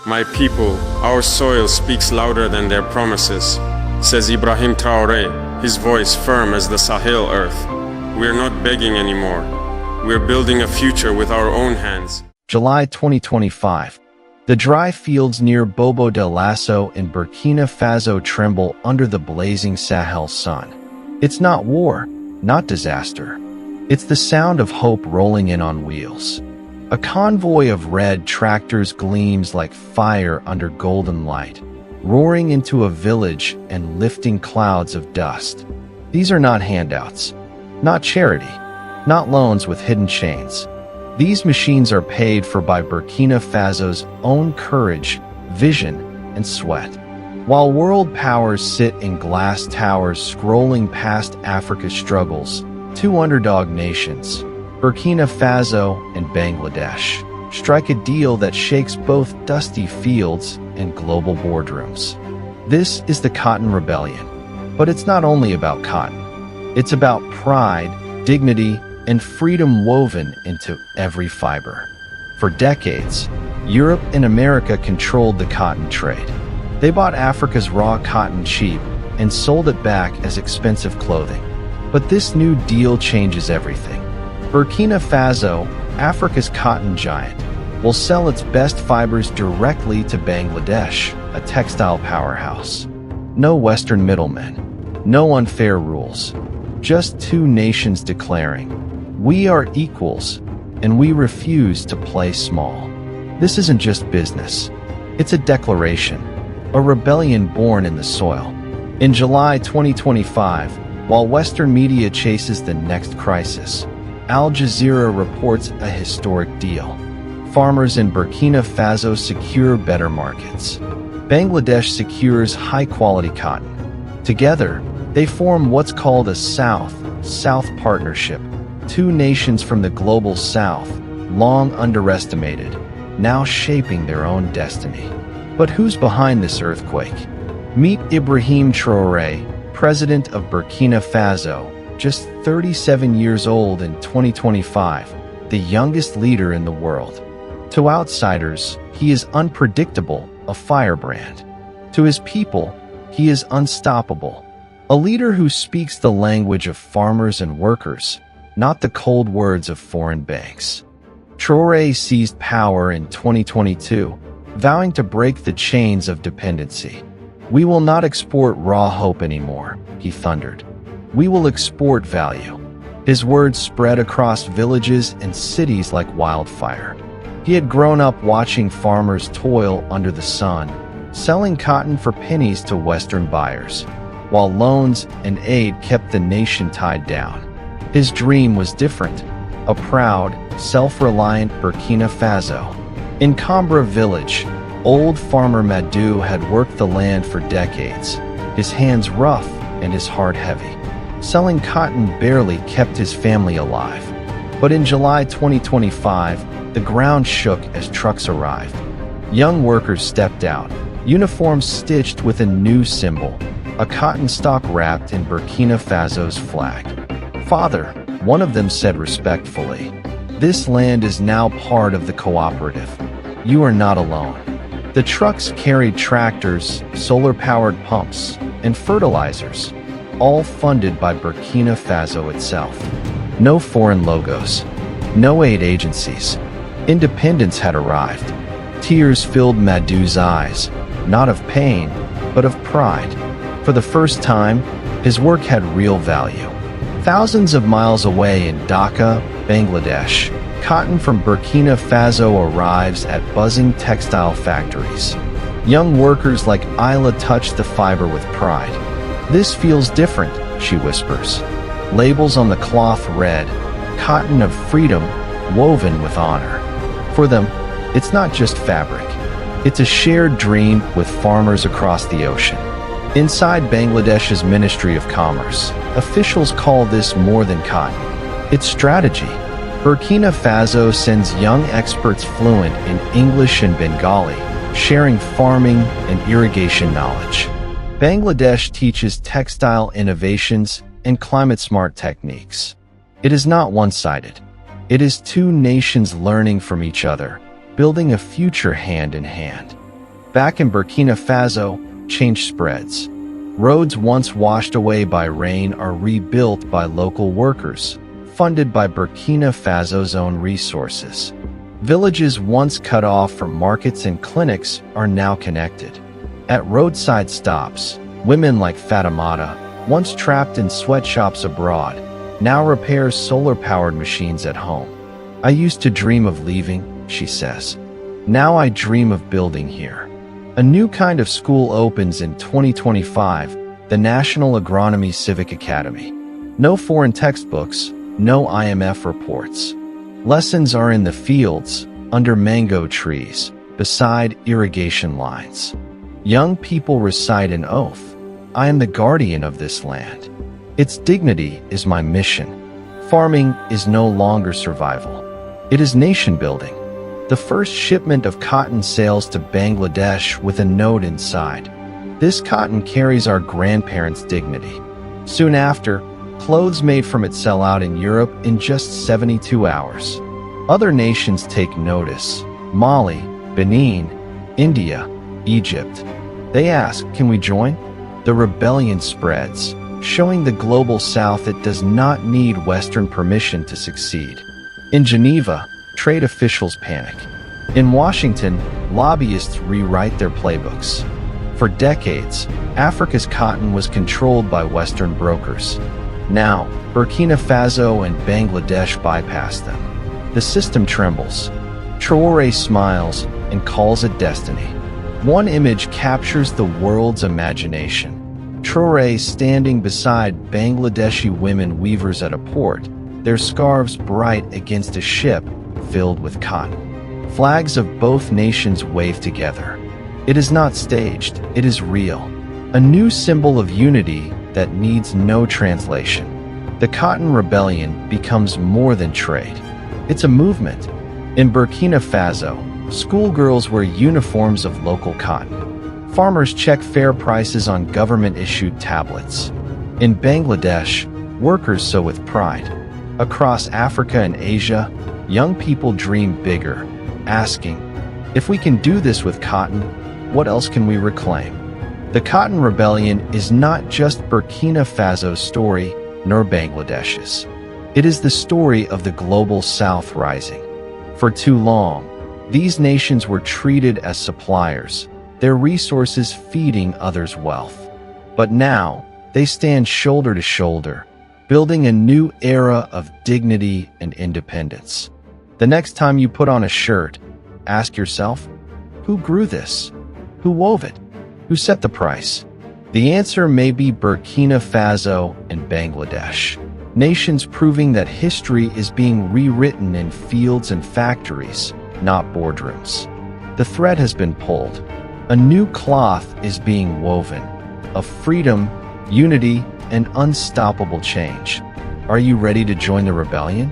My people, our soil speaks louder than their promises, says Ibrahim Traoré, his voice firm as the Sahel earth. We're not begging anymore. We're building a future with our own hands. July 2025. The dry fields near Bobo de Lasso in Burkina Faso tremble under the blazing Sahel sun. It's not war, not disaster. It's the sound of hope rolling in on wheels. A convoy of red tractors gleams like fire under golden light, roaring into a village and lifting clouds of dust. These are not handouts, not charity, not loans with hidden chains. These machines are paid for by Burkina Faso's own courage, vision, and sweat. While world powers sit in glass towers scrolling past Africa's struggles, two underdog nations, Burkina Faso and Bangladesh, strike a deal that shakes both dusty fields and global boardrooms. This is the Cotton Rebellion. But it's not only about cotton. It's about pride, dignity, and freedom woven into every fiber. For decades, Europe and America controlled the cotton trade. They bought Africa's raw cotton cheap and sold it back as expensive clothing. But this new deal changes everything. Burkina Faso, Africa's cotton giant, will sell its best fibers directly to Bangladesh, a textile powerhouse. No Western middlemen, no unfair rules, just two nations declaring, "We are equals, and we refuse to play small." This isn't just business. It's a declaration, a rebellion born in the soil. In July 2025, while Western media chases the next crisis, Al Jazeera reports a historic deal. Farmers in Burkina Faso secure better markets. Bangladesh secures high-quality cotton. Together, they form what's called a South-South partnership. Two nations from the global South, long underestimated, now shaping their own destiny. But who's behind this earthquake? Meet Ibrahim Traoré, president of Burkina Faso, just 37 years old in 2025, the youngest leader in the world. To outsiders, he is unpredictable, a firebrand. To his people, he is unstoppable, a leader who speaks the language of farmers and workers, not the cold words of foreign banks. Traoré seized power in 2022, vowing to break the chains of dependency. "We will not export raw hope anymore," he thundered. "We will export value." His words spread across villages and cities like wildfire. He had grown up watching farmers toil under the sun, selling cotton for pennies to Western buyers, while loans and aid kept the nation tied down. His dream was different, a proud, self-reliant Burkina Faso. In Cambra village, old farmer Madou had worked the land for decades, his hands rough and his heart heavy. Selling cotton barely kept his family alive. But in July 2025, the ground shook as trucks arrived. Young workers stepped out, uniforms stitched with a new symbol, a cotton stalk wrapped in Burkina Faso's flag. "Father," one of them said respectfully, "this land is now part of the cooperative. You are not alone." The trucks carried tractors, solar-powered pumps, and fertilizers, all funded by Burkina Faso itself. No foreign logos, no aid agencies. Independence had arrived. Tears filled Madou's eyes, not of pain, but of pride. For the first time, his work had real value. Thousands of miles away in Dhaka, Bangladesh, cotton from Burkina Faso arrives at buzzing textile factories. Young workers like Isla touch the fiber with pride. "This feels different," she whispers. Labels on the cloth read, "Cotton of freedom, woven with honor." For them, it's not just fabric. It's a shared dream with farmers across the ocean. Inside Bangladesh's Ministry of Commerce, officials call this more than cotton. It's strategy. Burkina Faso sends young experts fluent in English and Bengali, sharing farming and irrigation knowledge. Bangladesh teaches textile innovations and climate-smart techniques. It is not one-sided. It is two nations learning from each other, building a future hand in hand. Back in Burkina Faso, change spreads. Roads once washed away by rain are rebuilt by local workers, funded by Burkina Faso's own resources. Villages once cut off from markets and clinics are now connected. At roadside stops, women like Fatimata, once trapped in sweatshops abroad, now repairs solar-powered machines at home. I used to dream of leaving, she says. Now I dream of building here. A new kind of school opens in 2025, the National Agronomy Civic Academy. No foreign textbooks, no IMF reports. Lessons are in the fields, under mango trees, beside irrigation lines. Young people recite an oath. I am the guardian of this land. Its dignity is my mission. Farming is no longer survival. It is nation building. The first shipment of cotton sails to Bangladesh with a note inside. This cotton carries our grandparents' dignity. Soon after, clothes made from it sell out in Europe in just 72 hours. Other nations take notice. Mali, Benin, India, Egypt. They ask, can we join? The rebellion spreads, showing the global South it does not need Western permission to succeed. In Geneva, trade officials panic. In Washington, lobbyists rewrite their playbooks. For decades, Africa's cotton was controlled by Western brokers. Now, Burkina Faso and Bangladesh bypass them. The system trembles. Traoré smiles and calls it destiny. One image captures the world's imagination. Traoré standing beside Bangladeshi women weavers at a port, their scarves bright against a ship filled with cotton. Flags of both nations wave together. It is not staged, it is real. A new symbol of unity that needs no translation. The Cotton Rebellion becomes more than trade. It's a movement. In Burkina Faso, schoolgirls wear uniforms of local cotton. Farmers check fair prices on government-issued tablets. In Bangladesh, workers sew with pride. Across Africa and Asia, young people dream bigger, asking, if we can do this with cotton, what else can we reclaim? The Cotton Rebellion is not just Burkina Faso's story, nor Bangladesh's. It is the story of the global South rising. For too long, these nations were treated as suppliers, their resources feeding others' wealth. But now, they stand shoulder to shoulder, building a new era of dignity and independence. The next time you put on a shirt, ask yourself, who grew this? Who wove it? Who set the price? The answer may be Burkina Faso and Bangladesh, nations proving that history is being rewritten in fields and factories, not boardrooms. The thread has been pulled. A new cloth is being woven, of freedom, unity, and unstoppable change. Are you ready to join the rebellion?